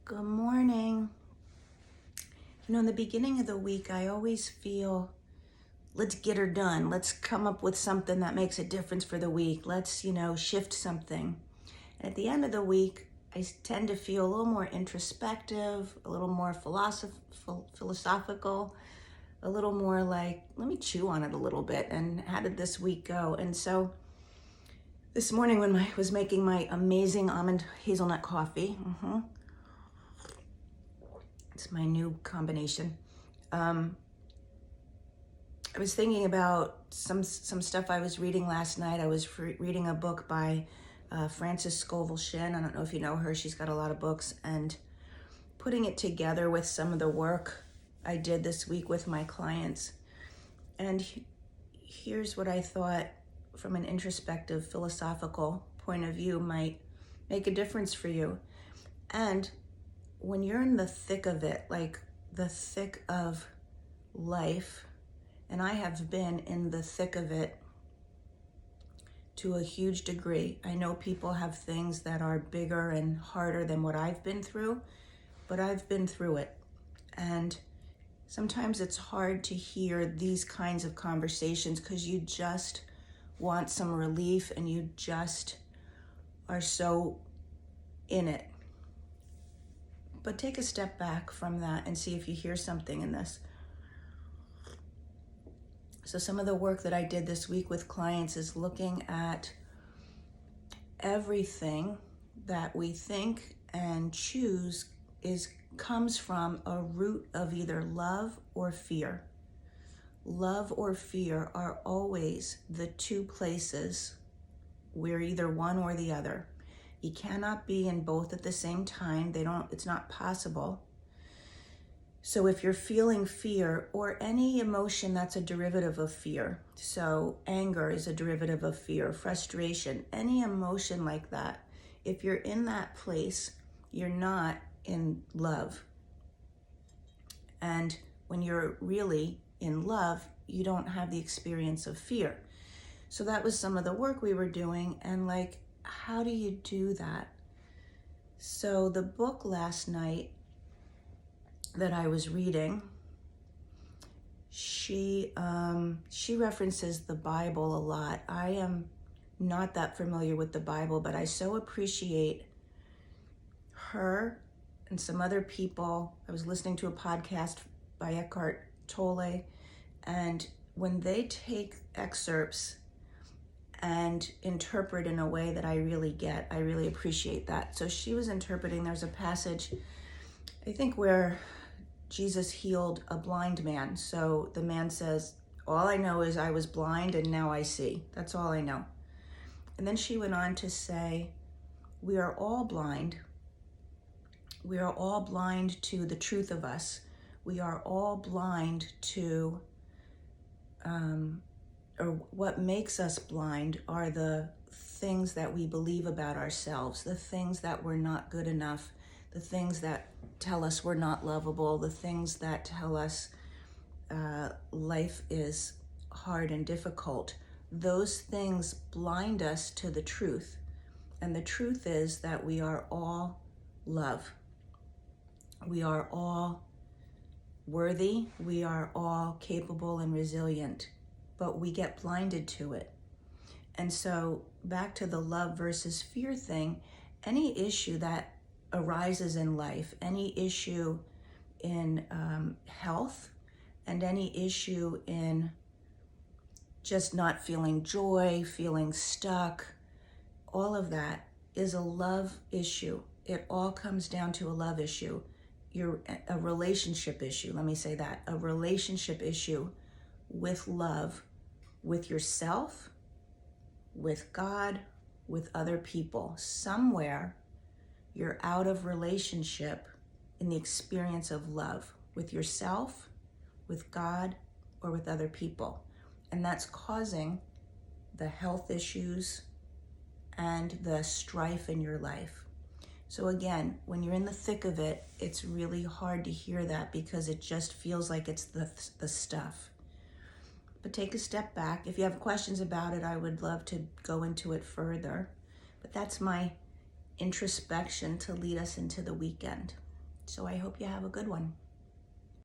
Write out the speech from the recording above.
Good morning. In the beginning of the week, I always feel, let's get her done. Let's come up with something that makes a difference for the week. Let's, shift something. And at the end of the week, I tend to feel a little more introspective, a little more philosophical, a little more like, let me chew on it a little bit. And how did this week go? And so this morning when I was making my amazing almond hazelnut coffee, it's my new combination. I was thinking about some stuff I was reading last night. I was reading a book by Frances Scovel Shinn. I don't know if you know her. She's got a lot of books, and putting it together with some of the work I did this week with my clients. And here's what I thought from an introspective, philosophical point of view might make a difference for you. And when you're in the thick of it, like the thick of life, and I have been in the thick of it to a huge degree. I know people have things that are bigger and harder than what I've been through, but I've been through it. And sometimes it's hard to hear these kinds of conversations because you just want some relief and you just are so in it. But take a step back from that and see if you hear something in this. So some of the work that I did this week with clients is looking at everything that we think and choose comes from a root of either love or fear. Love or fear are always the two places where either one or the other. You cannot be in both at the same time. It's not possible. So if you're feeling fear or any emotion that's a derivative of fear, so anger is a derivative of fear, frustration, any emotion like that, if you're in that place, you're not in love. And when you're really in love, you don't have the experience of fear. So that was some of the work we were doing, and how do you do that? So the book last night that I was reading, she references the Bible a lot. I am not that familiar with the Bible, but I so appreciate her and some other people. I was listening to a podcast by Eckhart Tolle, and when they take excerpts and interpret in a way that I really get, I really appreciate that. So she was interpreting, there's a passage, I think, where Jesus healed a blind man. So the man says, all I know is I was blind and now I see. That's all I know. And then she went on to say, we are all blind. We are all blind to the truth of us. We are all blind to, or what makes us blind are the things that we believe about ourselves, the things that we're not good enough, the things that tell us we're not lovable, the things that tell us life is hard and difficult. Those things blind us to the truth. And the truth is that we are all love. We are all worthy. We are all capable and resilient, but we get blinded to it. And so back to the love versus fear thing, any issue that arises in life, any issue in health, and any issue in just not feeling joy, feeling stuck, all of that is a love issue. It all comes down to a love issue. A relationship issue, let me say that, a relationship issue with love, with yourself, with God, with other people. Somewhere you're out of relationship in the experience of love with yourself, with God, or with other people. And that's causing the health issues and the strife in your life. So again, when you're in the thick of it, it's really hard to hear that because it just feels like it's the stuff. But take a step back. If you have questions about it, I would love to go into it further. But that's my introspection to lead us into the weekend. So I hope you have a good one.